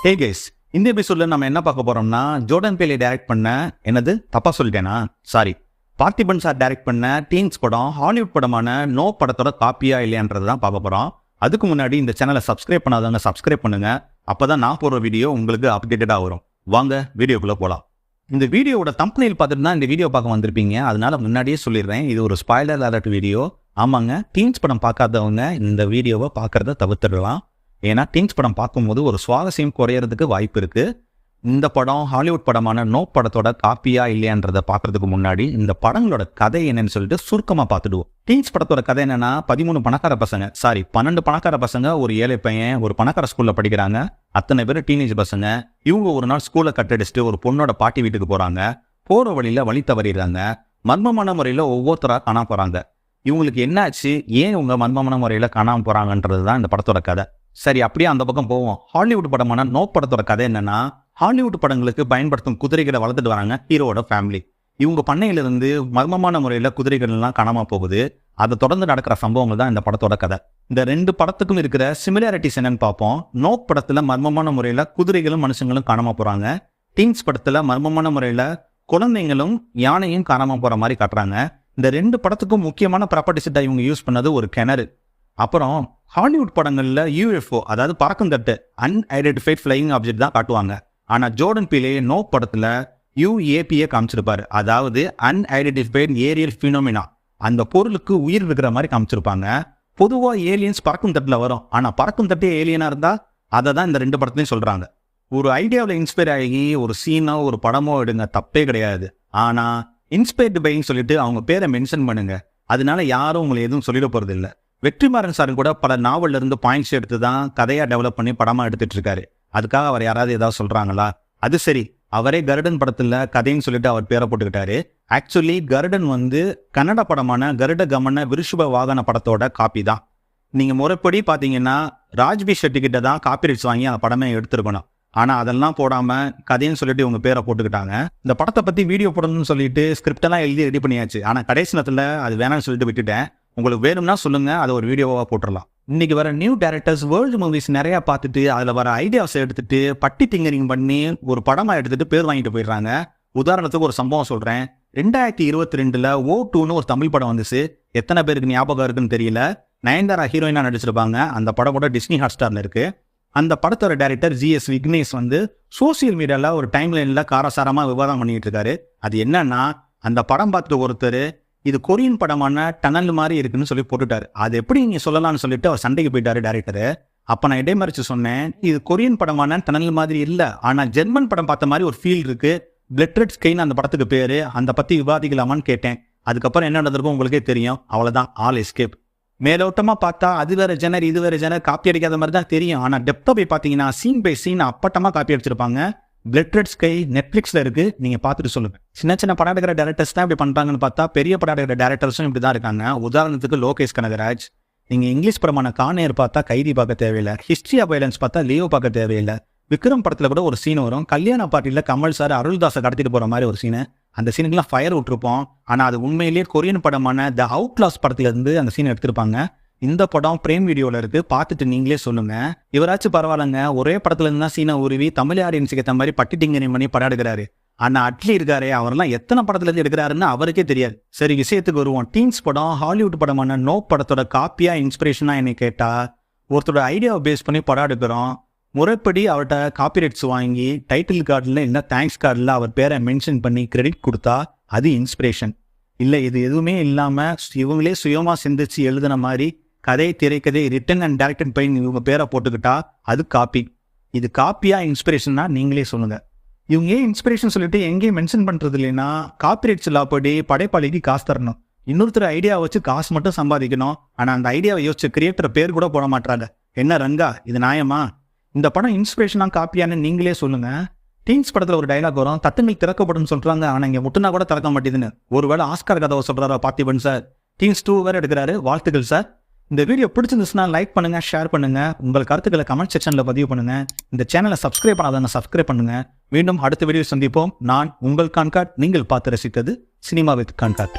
Hey guys, இந்த எபிசோட்ல நம்ம என்ன பார்க்க போறோம்னா, ஜோர்டன் பேலே டைரக்ட் பண்ண என்னது தப்பா சொல்லிட்டேனா சாரி பார்த்திபன் சார் டைரக்ட் பண்ண டீன்ஸ் படம் ஹாலிவுட் படமான நோ படத்தோட காப்பியா இல்லையான்றது தான் பார்க்க போறோம். அதுக்கு முன்னாடி இந்த சேனலை சப்ஸ்கிரைப் பண்ணாதவங்க சப்ஸ்கிரைப் பண்ணுங்க. அப்பதான் நான் போடுற வீடியோ உங்களுக்கு அப்டேட்டடா வரும். வாங்க வீடியோக்குள்ள போலாம். இந்த வீடியோவோட தம்ப்நெயில் பார்த்துட்டு தான் இந்த வீடியோ பார்க்க வந்திருப்பீங்க. அதனால முன்னாடியே சொல்லிடுறேன், இது ஒரு ஸ்பாய்லர் அலர்ட் வீடியோ. ஆமாங்க, டீன்ஸ் படம் பார்க்காதவங்க இந்த வீடியோவை பார்க்கறத தவிர்த்துடலாம். ஏன்னா டீன்ஸ் படம் பார்க்கும்போது ஒரு சுவாரஸ்யம் குறையறதுக்கு வாய்ப்பு இருக்கு. இந்த படம் ஹாலிவுட் படமான நோ படத்தோட காப்பியா இல்லையான்றதை பார்க்கறதுக்கு முன்னாடி இந்த படங்களோட கதை என்னன்னு சொல்லிட்டு சுருக்கமா பார்த்துடுவோம். டீன்ஸ் படத்தோட கதை என்னன்னா, 12 பணக்கார பசங்க, ஒரு ஏழை பையன் ஒரு பணக்கார ஸ்கூல்ல படிக்கிறாங்க. அத்தனை பேர் டீனேஜ் பசங்க. இவங்க ஒரு நாள் ஸ்கூலை கட்டடிச்சுட்டு ஒரு பொண்ணோட பாட்டி வீட்டுக்கு போறாங்க. போற வழியில வழி தவறிடுறாங்க. மர்மமான முறையில ஒவ்வொருத்தரா காணாம போறாங்க. இவங்களுக்கு என்னாச்சு, ஏன் இவங்க மர்மமான முறையில காணாம போறாங்கன்றது தான் இந்த படத்தோட கதை. சரி, அப்படியே அந்த பக்கம் போவோம். ஹாலிவுட் படமான நோ படத்தோட கதை என்னன்னா, ஹாலிவுட் படங்களுக்கு பயன்படுத்தும் குதிரைகளை வளர்த்துட்டு வராங்க ஹீரோட ஃபேமிலி. இவங்க பண்ணையிலிருந்து மர்மமான முறையில குதிரைகள் எல்லாம் காணாம போகுது. அதை தொடர்ந்து நடக்கிற சம்பவங்கள் தான் இந்த படத்தோட கதை. இந்த ரெண்டு படத்துக்கும் இருக்கிற சிமிலாரிட்டிஸ் என்னன்னு பார்ப்போம். நோ படத்துல மர்மமான முறையில குதிரைகளும் மனுஷங்களும் காணாம போறாங்க. டீன்ஸ் படத்துல மர்மமான முறையில குழந்தைங்களும் யானையும் காணாம போற மாதிரி காட்டுறாங்க. இந்த ரெண்டு படத்துக்கும் முக்கியமான ப்ராப்பர்ட்டிஸை இவங்க யூஸ் பண்ணது ஒரு கிணறு. அப்புறம் ஹாலிவுட் படங்கள்ல யூஎஃப்ஓ, அதாவது பறக்கும் தட்டு, அன்ஐடென்டிஃபைட் ஃபிளையிங் ஆப்ஜெக்ட் தான் காட்டுவாங்க. ஆனா ஜோர்டன் பீலே நோ படத்துல யூஏபிஏ காமிச்சிருப்பாரு, அதாவது அன்ஐடென்டிஃபைட் ஏரியல் ஃபினோமினா. அந்த பொருளுக்கு உயிர் இருக்கிற மாதிரி காமிச்சிருப்பாங்க. பொதுவா ஏலியன்ஸ் பறக்கும் தட்டுல வரும், ஆனா பறக்கும் தட்டே ஏலியனா இருந்தா அதை தான் இந்த ரெண்டு படத்துலையும் சொல்றாங்க. ஒரு ஐடியாவில் இன்ஸ்பயர் ஆகி ஒரு சீனோ ஒரு படமோ எடுங்க, தப்பே கிடையாது. ஆனா இன்ஸ்பயர்டு பைன்னு சொல்லிட்டு அவங்க பேரை மென்ஷன் பண்ணுங்க. அதனால யாரும் உங்களை எதுவும் சொல்லிட போறது இல்லை. வெற்றிமாறன் சார் கூட பல நாவல்ல இருந்து பாயிண்ட்ஸ் எடுத்து தான் கதையா டெவலப் பண்ணி படமா எடுத்துட்டு இருக்காரு. அதுக்காக அவர் யாராவது ஏதாவது சொல்றாங்களா? அது சரி, அவரே கருடன் படத்துல கதைன்னு சொல்லிட்டு அவர் பேரை போட்டுக்கிட்டாரு. ஆக்சுவலி கருடன் கன்னட படமான கருட கமன விருஷப வாகன படத்தோட காப்பி தான். நீங்க முறைப்படி பாத்தீங்கன்னா ராஜ்பி ஷெட்டி கிட்ட தான் காப்பிரைட்ஸ் வாங்கி அந்த படமே எடுத்திருக்கணும். ஆனா அதெல்லாம் போடாம கதைன்னு சொல்லிட்டு இவங்க பேரை போட்டுக்கிட்டாங்க. இந்த படத்தை பத்தி வீடியோ போடணும்னு சொல்லிட்டு ஸ்கிரிப்ட் எல்லாம் எழுதி ரெடி பண்ணியாச்சு. ஆனா கடைசி நேரத்துல அது வேணாம்னு சொல்லிட்டு விட்டுட்டேன். உங்களுக்கு வேணும்னா சொல்லுங்க, அதை ஒரு வீடியோவா போட்டுடலாம். இன்னைக்கு வர நியூ டைரக்டர்ஸ் வேர்ல்டு மூவிஸ் நிறைய பார்த்துட்டு அதுல வர ஐடியாஸ் எடுத்துட்டு பட்டி டிங்கரிங் பண்ணி ஒரு படமா எடுத்துட்டு பேர் வாங்கிட்டு போயிடுறாங்க. உதாரணத்துக்கு ஒரு சம்பவம் சொல்றேன். 2022 O2ன்னு ஒரு தமிழ் படம் வந்துச்சு. எத்தனை பேருக்கு ஞாபகம் இருக்குன்னு தெரியல. நயன்தாரா ஹீரோயினா நடிச்சிருப்பாங்க. அந்த படம் கூட டிஸ்னி ஹாட்ஸ்டார்ல இருக்கு. அந்த படத்தோட டைரக்டர் GS விக்னேஷ் சோசியல் மீடியால ஒரு டைம் லைன்ல காரசாரமா விவாதம் பண்ணிட்டு இருக்காரு. அது என்னன்னா, அந்த படம் பார்த்துட்டு ஒருத்தர் இது கொரியன் படமான டனல் மாதிரி இருக்குன்னு சொல்லி போட்டுட்டாரு. அது எப்படி நீங்க சொல்லலாம்னு சொல்லிட்டு அவர் சண்டைக்கு போயிட்டாரு டைரக்டரு. அப்ப நான் இடைமறிச்சு சொன்னேன், இது கொரியன் படமான டனல் மாதிரி இல்ல, ஆனா ஜெர்மன் படம் பார்த்த மாதிரி ஒரு ஃபீல் இருக்கு. பிளட் ரெட் ஸ்கைன்னு அந்த படத்துக்கு பேரு. அந்த பத்தி விவாதிக்கலாமான்னு கேட்டேன். அதுக்கப்புறம் என்ன நடந்திருக்கும் உங்களுக்கே தெரியும். அவ்வளவுதான், ஆல் எஸ்கேப். மேலோட்டமா பார்த்தா அது வேற ஜெனர் இது வேற ஜெனர் காப்பி அடிக்காத மாதிரி தான் தெரியும். ஆனா டெப்தா போய் பாத்தீங்கன்னா சீன் பை சீன் அப்பட்டமா காப்பி அடிச்சிருப்பாங்க. பிளட் ரெட் ஸ்கை நெட்ஃபிளிக்ஸ்ல இருக்கு, நீங்க பார்த்துட்டு சொல்லுங்க. சின்ன சின்ன படம் எடுக்கிற டேரக்டர்ஸ் தான் இப்படி பண்றாங்கன்னு பார்த்தா பெரிய படம் எடுக்கிற டேரக்டர்ஸும் இப்படிதான் இருக்காங்க. உதாரணத்துக்கு லோகேஷ் கனகராஜ். நீங்க இங்கிலீஷ் படமான கானேர் பார்த்தா கைதி பார்க்க தேவையில்லை. ஹிஸ்டரி ஆஃப் வயலன்ஸ் பார்த்தா லியோ பார்க்க தேவையில்லை. விக்ரம் படத்துல கூட ஒரு சீன் வரும். கல்யாண பார்ட்டியில கமல் சார் அருள்தாஸை கடத்திட்டு போற மாதிரி ஒரு சீனு. அந்த சீனுக்குலாம் ஃபயர் விட்டுருப்போம். ஆனா அது உண்மையிலேயே கொரியன் படமான த அவுட்லாஸ் படத்துல இருந்து அந்த சீன் எடுத்திருப்பாங்க. இந்த படம் பிரேம் வீடியோல இருக்கு, பார்த்துட்டு நீங்களே சொல்லுங்க. இவராச்சும் பரவாயில்லைங்க, ஒரே படத்துல இருந்து தான் சீனை உருவி தமிழ் ஆடியன்ஸுக்கு ஏற்ற மாதிரி பட்டி டிங்கரிங் பண்ணி படம் எடுக்கிறாரு. ஆனா அட்லி இருக்காரு, அவரெல்லாம் எத்தனை படத்துல இருந்து எடுக்கிறாருன்னு அவருக்கே தெரியாது. சரி, விஷயத்துக்கு வருவோம். டீன்ஸ் படம் ஹாலிவுட் படமான நோ படத்தோட காப்பியா இன்ஸ்பிரேஷனா என்ன கேட்டா, ஒருத்தரோட ஐடியாவை பேஸ் பண்ணி படம் எடுக்கிறோம். முறைப்படி அவர்கிட்ட காப்பிரைட்ஸ் வாங்கி டைட்டில் கார்டில் இல்லை தேங்க்ஸ் கார்டில் அவர் பேரை மென்ஷன் பண்ணி கிரெடிட் கொடுத்தா அது இன்ஸ்பிரேஷன். இல்லை, இது எதுவுமே இல்லாம இவங்களே சுயமா சிந்திச்சு எழுதின மாதிரி கதை திரைக்கதை ரிட்டன் அண்ட் டைரக்டட் பை இவங்க பேரை போட்டுக்கிட்டா அது காப்பி. இது காப்பியா இன்ஸ்பிரேஷன்னா நீங்களே சொல்லுங்க. இவங்க ஏன் இன்ஸ்பிரேஷன் சொல்லிட்டு எங்கேயும் மென்ஷன் பண்றது இல்லைன்னா, காப்பிரைட்ஸ் லா படி படைப்பாளிக்கு காசு தரணும். இன்னொருத்தர் ஐடியா வச்சு காசு மட்டும் சம்பாதிக்கணும். ஆனா அந்த ஐடியாவை யோசிச்சு கிரியேட்டர் பேர் கூட போட மாட்டாங்க. என்ன ரங்கா, இது நியாயமா? இந்த படம் இன்ஸ்பிரேஷனா காப்பியான்னு நீங்களே சொல்லுங்க. டீன்ஸ் படத்துல ஒரு டைலாக் வரும், தட்டுங்கள் திறக்கப்படும் சொல்றாங்க, ஆனா இங்க முட்டுனா கூட திறக்க மாட்டேதுன்னு. ஒருவேளை ஆஸ்கார் கதவை சொல்றாரா பார்த்திபன் சார்? டீன்ஸ் 2 வேற எடுக்கிறாரு. வாழ்த்துக்கள் சார். இந்த வீடியோ பிடிச்சிருந்துச்சுன்னா லைக் பண்ணுங்க, ஷேர் பண்ணுங்க, உங்கள் கருத்துக்களை கமெண்ட் செக்ஷன்ல பதிவு பண்ணுங்க. இந்த சேனலை சப்ஸ்கிரைப் பண்ணாதவங்க சப்ஸ்கிரைப் பண்ணுங்க. மீண்டும் அடுத்த வீடியோ சந்திப்போம். நான் உங்கள் கான்காட். நீங்கள் பார்த்து ரசித்தது சினிமா வித் கான்காட்.